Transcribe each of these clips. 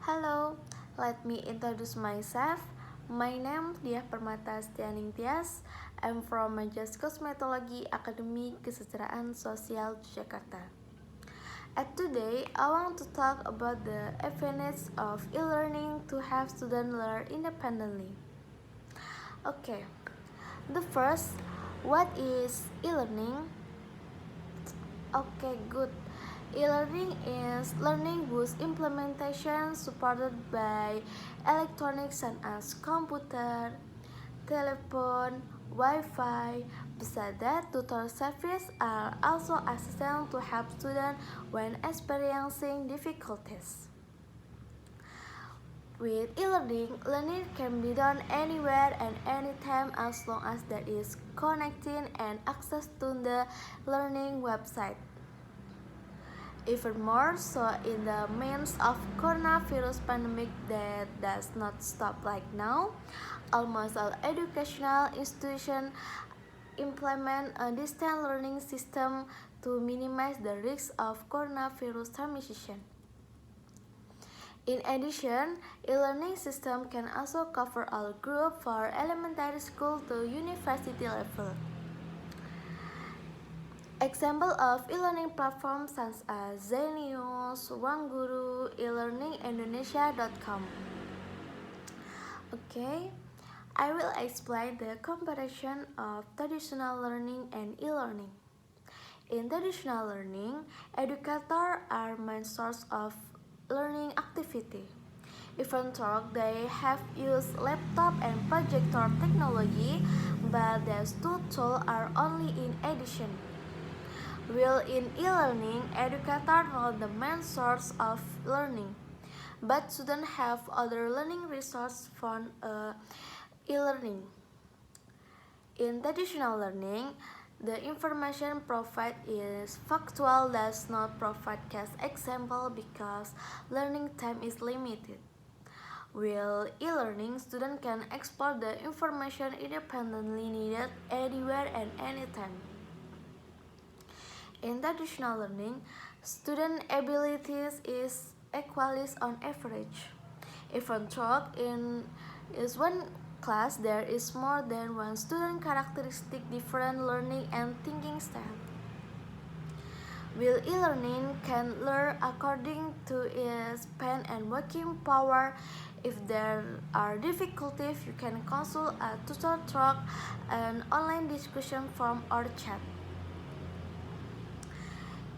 Hello, let me introduce myself. My name is Diah Permata Stianing Tias. I'm from Majas Kosmetologi Akademi Kesejahteraan Sosial Jakarta. And today, I want to talk about the advantage of e-learning to have students learn independently. Okay, the first, what is e-learning? Okay, good. E-learning is learning whose implementation supported by electronics such as computer, telephone, Wi-Fi. Besides that, tutor services are also assistant to help students when experiencing difficulties. With e-learning, learning can be done anywhere and anytime as long as there is connecting and access to the learning website. Even more so in the midst of coronavirus pandemic that does not stop like now, almost all educational institutions implement a distance learning system to minimize the risk of coronavirus transmission. In addition, e-learning system can also cover all groups for elementary school to university level. Example of e-learning platforms such as Zenius, Ruangguru, elearningindonesia.com. Okay, I will explain the comparison of traditional learning and e-learning. In traditional learning, educators are main source of learning activity. Even though they have used laptop and projector technology, but these two tools are only in addition. While in e-learning, educators are the main source of learning, but students have other learning resources from e-learning. In traditional learning, the information provided is factual, does not provide case example because learning time is limited. While e-learning, students can explore the information independently needed anywhere and anytime. In traditional learning, student abilities is equalist on average. Even though in is one class there is more than one student characteristic different learning and thinking style. While e-learning can learn according to its pen and working power. If there are difficulties, you can consult a tutor talk, an online discussion forum or chat.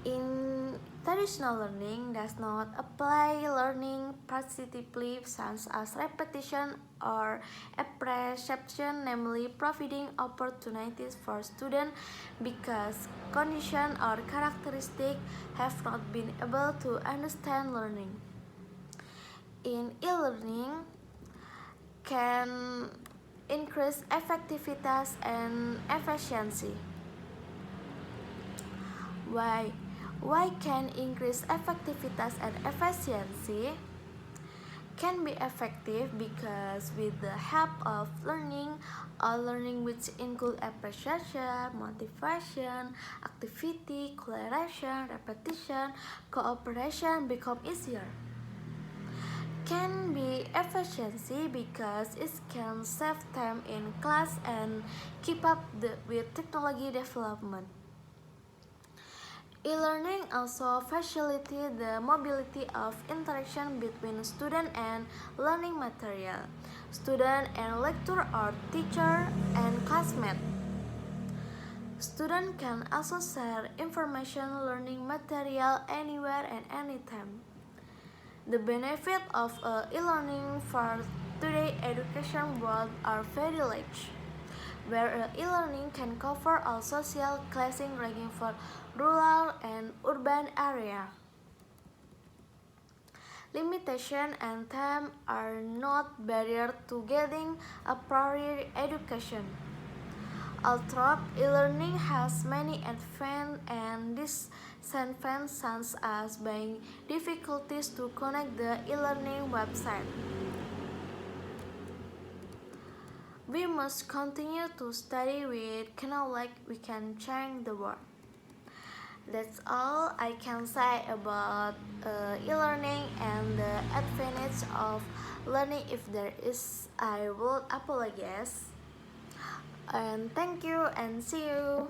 In traditional learning does not apply learning positively such as repetition or appreciation, namely providing opportunities for students because conditions or characteristics have not been able to understand learning. In e-learning can increase effectiveness and efficiency. Why? Why can increase effectiveness and efficiency? Can be effective because with the help of learning, or learning which include appreciation, motivation, activity, collaboration, repetition, cooperation become easier. Can be efficiency because it can save time in class and keep up with technology development. E-learning also facilitates the mobility of interaction between student and learning material, student and lecturer or teacher and classmate. Student can also share information learning material anywhere and anytime. The benefit of e-learning for today's education world are very large, where e-learning can cover all social classes ranging from rural and urban area. Limitation and time are not barriers to getting a prior education. Although e-learning has many advantages and disadvantages such as being difficulties to connect the e-learning website. We must continue to study with knowledge we can change the world. That's all I can say about e-learning and the advantage of learning. If there is, I will apologize. And thank you and see you.